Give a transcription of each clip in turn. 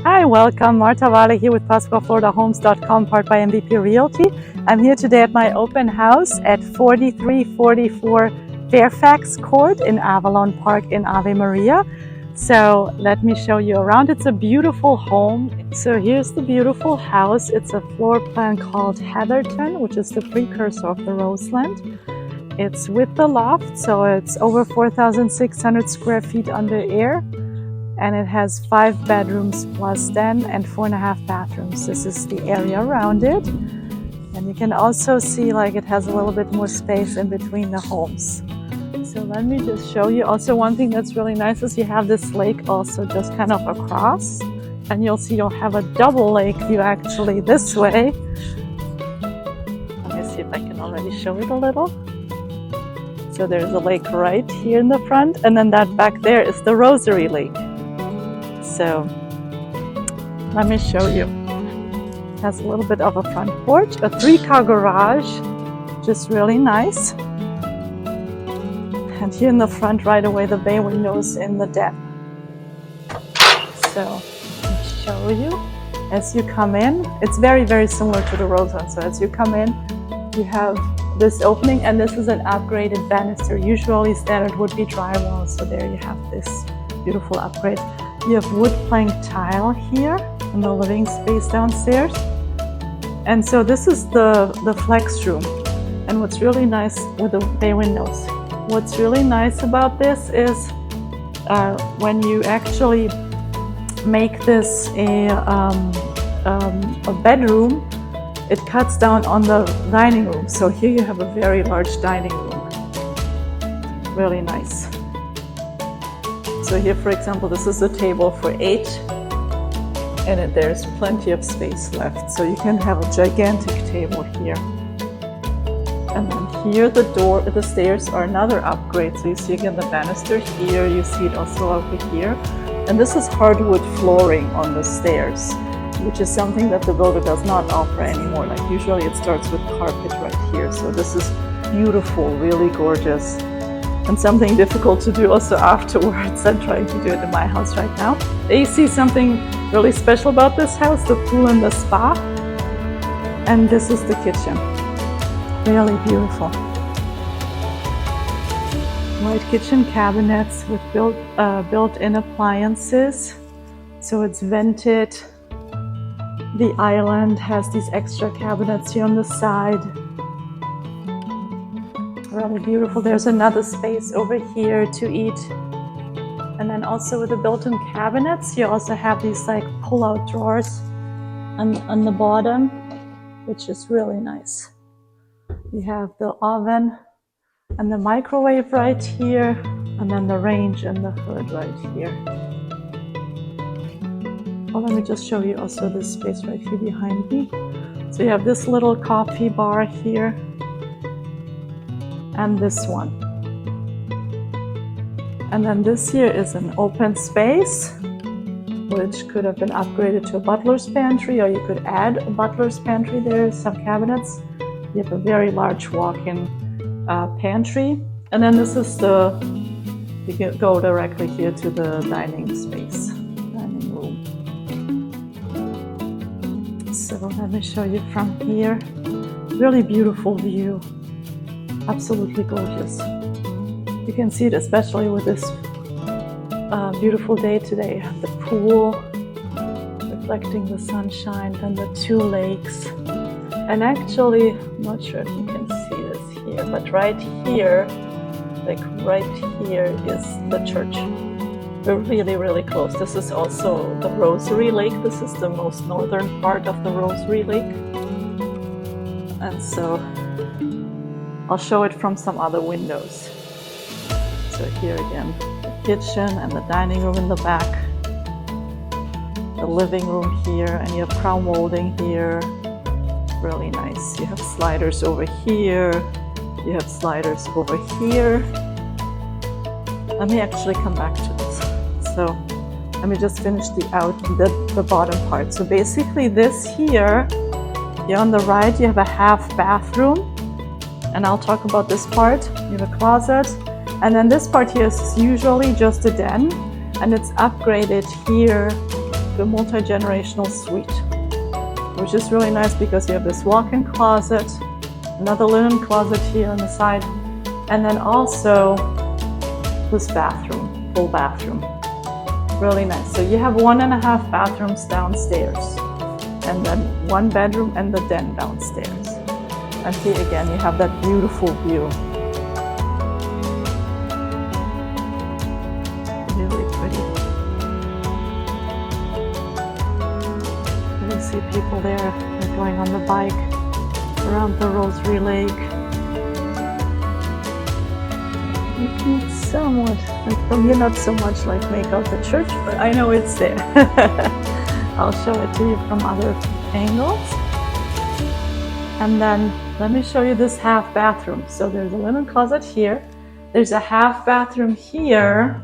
Hi, welcome. Marta Wale here with PascuaFloridaHomes.com, part by MVP Realty. I'm here today at my open house at 4344 Fairfax Court in Avalon Park in Ave Maria. So let me show you around. It's a beautiful home. So here's the beautiful house. It's a floor plan called Heatherton, which is the precursor of the Roseland. It's with the loft, so it's over 4,600 square feet under air. And it has 5 bedrooms plus den and 4.5 bathrooms. This is the area around it. And you can also see like it has a little bit more space in between the homes. So let me just show you. Also, one thing that's really nice is you have this lake also just kind of across. And you'll see you'll have a double lake view actually this way. Let me see if I can already show it a little. So there's a lake right here in the front, and then that back there is the Rosary Lake. So let me show you. It has a little bit of a front porch, a 3-car garage, just really nice. And here in the front right away, the bay windows in the den. So let me show you. As you come in, it's very, very similar to the Roseland. So as you come in, you have this opening, and this is an upgraded banister. Usually standard would be drywall, so there you have this beautiful upgrade. You have wood plank tile here in the living space downstairs. And so this is the flex room. And what's really nice with the bay windows, what's really nice about this is when you actually make this a bedroom, it cuts down on the dining room. So here you have a very large dining room. Really nice. So here, for example, this is a table for 8, and there's plenty of space left. So you can have a gigantic table here. And then here the stairs are another upgrade. So you see again the banister here, you see it also over here. And this is hardwood flooring on the stairs, which is something that the builder does not offer anymore. Like usually it starts with carpet right here. So this is beautiful, really gorgeous. And something difficult to do also afterwards. I'm trying to do it in my house right now. You see something really special about this house, the pool and the spa. And this is the kitchen. Really beautiful. White kitchen cabinets with built-in appliances. So it's vented. The island has these extra cabinets here on the side. Really beautiful. There's another space over here to eat. And then also with the built-in cabinets, you also have these like pull-out drawers on the bottom, which is really nice. You have the oven and the microwave right here, and then the range and the hood right here. Well, let me just show you also this space right here behind me. So you have this little coffee bar here, and this one. And then this here is an open space, which could have been upgraded to a butler's pantry, or you could add a butler's pantry there, some cabinets. You have a very large walk-in pantry. And then this is you can go directly here to the dining space, dining room. So let me show you from here. Really beautiful view. Absolutely gorgeous. You can see it especially with this beautiful day today. The pool reflecting the sunshine, and the 2 lakes. And actually, I'm not sure if you can see this here, but right here, like right here is the church. We're really, really close. This is also the Rosary Lake. This is the most northern part of the Rosary Lake. And so I'll show it from some other windows. So here again, the kitchen and the dining room in the back, the living room here, and you have crown molding here. Really nice. You have sliders over here. You have sliders over here. Let me actually come back to this. So let me just finish the bottom part. So basically this here on the right, you have a half bathroom. And I'll talk about this part. You have a closet. And then this part here is usually just a den. And it's upgraded here the multi-generational suite, which is really nice because you have this walk-in closet, another linen closet here on the side, and then also this bathroom, full bathroom. Really nice. So you have 1.5 bathrooms downstairs, and then 1 bedroom and the den downstairs. And here again, you have that beautiful view. Really pretty. You see people there. They're going on the bike around the Rosary Lake. You can somewhat, like from here, not so much like make out the church, but I know it's there. I'll show it to you from other angles. And then let me show you this half bathroom. So there's a linen closet here. There's a half bathroom here.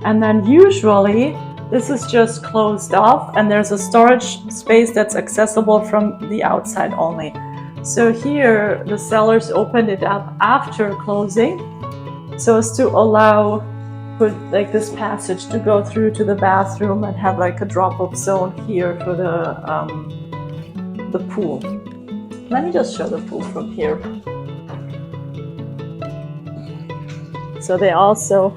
And then usually this is just closed off and there's a storage space that's accessible from the outside only. So here the sellers opened it up after closing, so as to allow for like this passage to go through to the bathroom and have like a drop-off zone here for the pool. Let me just show the pool from here. So they also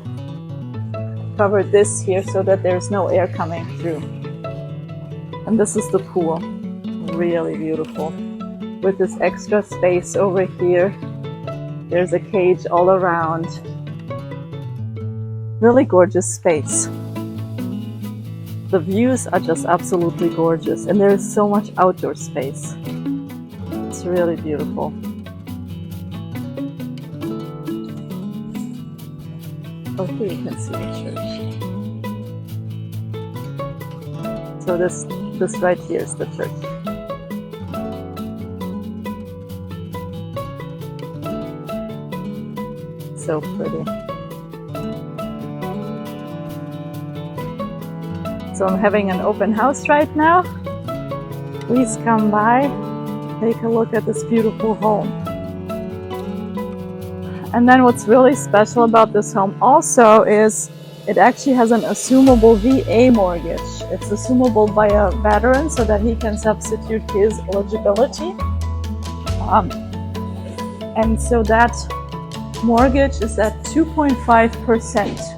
covered this here so that there's no air coming through. And this is the pool. Really beautiful. With this extra space over here. There's a cage all around. Really gorgeous space. The views are just absolutely gorgeous, and there is so much outdoor space. It's really beautiful. Oh, here you can see the church. So this right here is the church. So pretty. So I'm having an open house right now. Please come by, take a look at this beautiful home. And then what's really special about this home also is it actually has an assumable VA mortgage. It's assumable by a veteran so that he can substitute his eligibility. And so that mortgage is at 2.5%,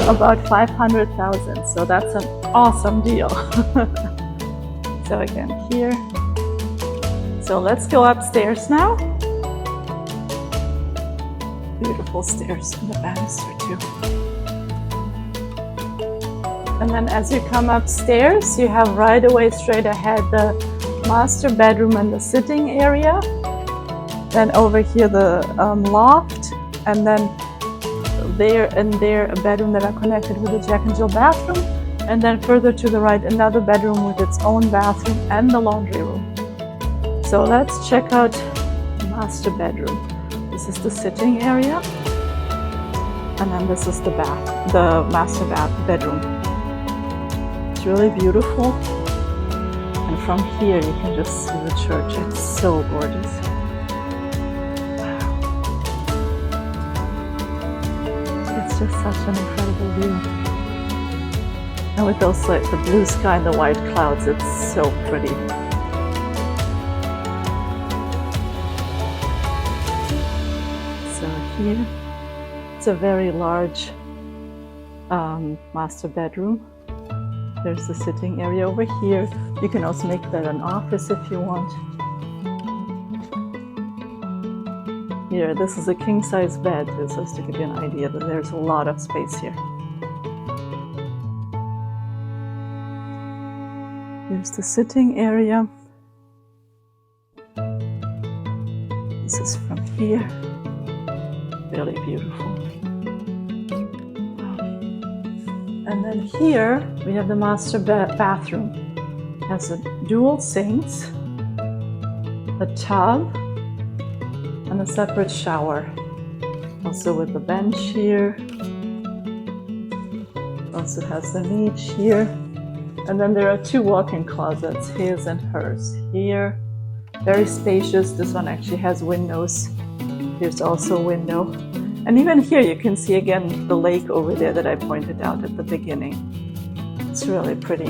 about $500,000. So that's an awesome deal. So again, here. So let's go upstairs now. Beautiful stairs and the banister too. And then as you come upstairs, you have right away straight ahead the master bedroom and the sitting area. Then over here the loft, and then there and there a bedroom that are connected with a Jack and Jill bathroom, and then further to the right another bedroom with its own bathroom and the laundry room. So let's check out the master bedroom. This is the sitting area, and then this is the master bedroom. It's really beautiful, and from here you can just see the church. It's so gorgeous. Just such an incredible view, and with those like the blue sky and the white clouds, it's so pretty. So here it's a very large master bedroom. There's the sitting area over here. You can also make that an office if you want. Here, this is a king-size bed, just to give you an idea that there's a lot of space here. Here's the sitting area. This is from here. Really beautiful. And then here we have the master bathroom. It has a dual sinks, a tub, and a separate shower. Also with the bench here. Also has the niche here. And then there are 2 walk-in closets, his and hers. Here, very spacious. This one actually has windows. Here's also a window. And even here you can see again the lake over there that I pointed out at the beginning. It's It's really pretty.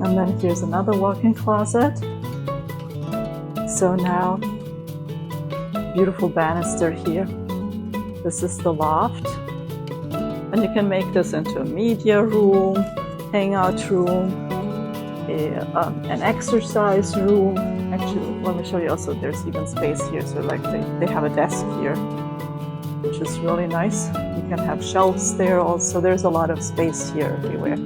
And then here's another walk-in closet. So now, beautiful banister here. This is the loft. And you can make this into a media room, hangout room, an exercise room. Actually, let me show you also, there's even space here. So like they have a desk here, which is really nice. You can have shelves there also. There's a lot of space here everywhere.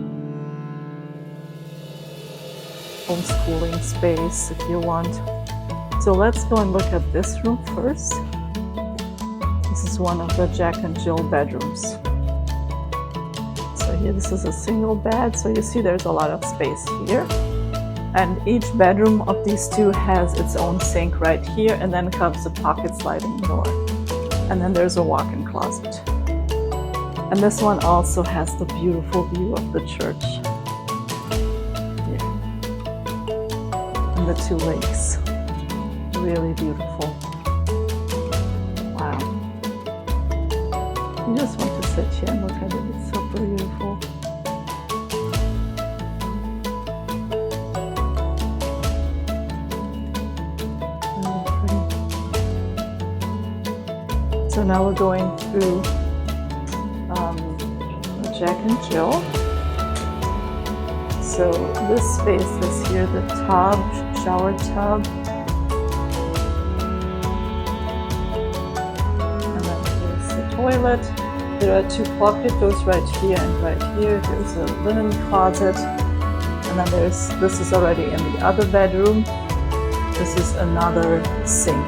Homeschooling space if you want. So let's go and look at this room first. This is one of the Jack and Jill bedrooms. So here, this is a single bed. So you see there's a lot of space here. And each bedroom of these two has its own sink right here, and then comes a pocket sliding door. And then there's a walk-in closet. And this one also has the beautiful view of the church. Here. And the two lakes. Really beautiful. Wow. You just want to sit here and look at it. It's so beautiful. So now we're going through Jack and Jill. So this space is here, the tub, shower tub. And then here's the toilet. There are two pocket doors right here and right here. There's a linen closet. And then this is already in the other bedroom. This is another sink.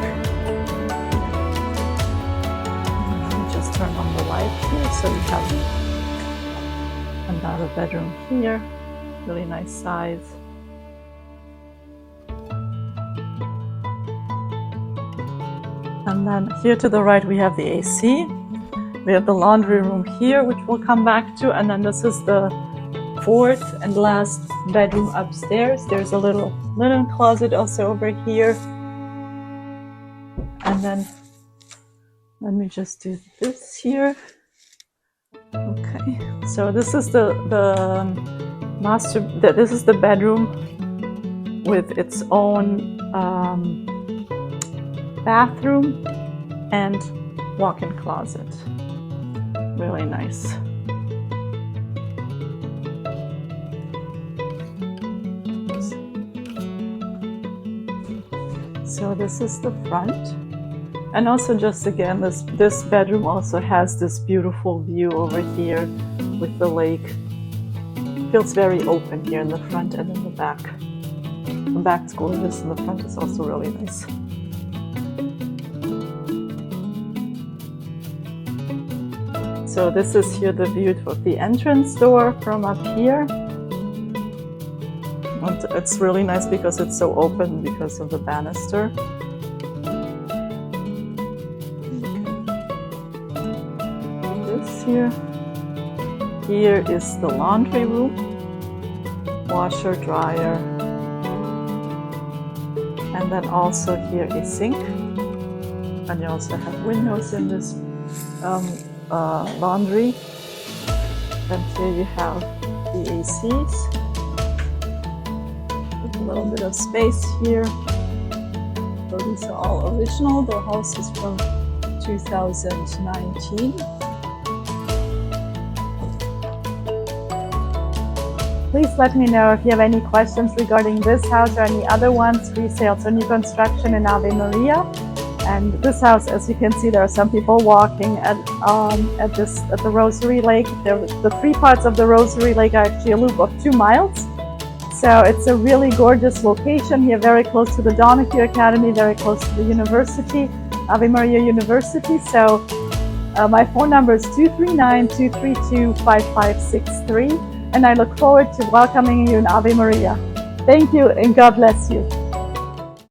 Turn on the light here, so you have another bedroom here, really nice size. And then here to the right we have the AC. We have the laundry room here, which we'll come back to, and then this is the fourth and last bedroom upstairs. There's a little linen closet also over here. And then let me just do this here. Okay, so this is the this is the bedroom with its own bathroom and walk-in closet. Really nice. So this is the front. And also just again, this bedroom also has this beautiful view over here with the lake. Feels very open here in the front and in the back. The back's gorgeous and the front is also really nice. So this is here the view of the entrance door from up here. And it's really nice because it's so open because of the banister. Here is the laundry room, washer, dryer, and then also here a sink. And you also have windows in this laundry. And here you have the ACs. With a little bit of space here. So these are all original. The house is from 2019. Please let me know if you have any questions regarding this house or any other ones, resales or new construction in Ave Maria. And this house, as you can see, there are some people walking at the Rosary Lake. The three parts of the Rosary Lake are actually a loop of 2 miles. So it's a really gorgeous location here, very close to the Donahue Academy, very close to the university, Ave Maria University. So my phone number is 239-232-5563. And I look forward to welcoming you in Ave Maria. Thank you and God bless you.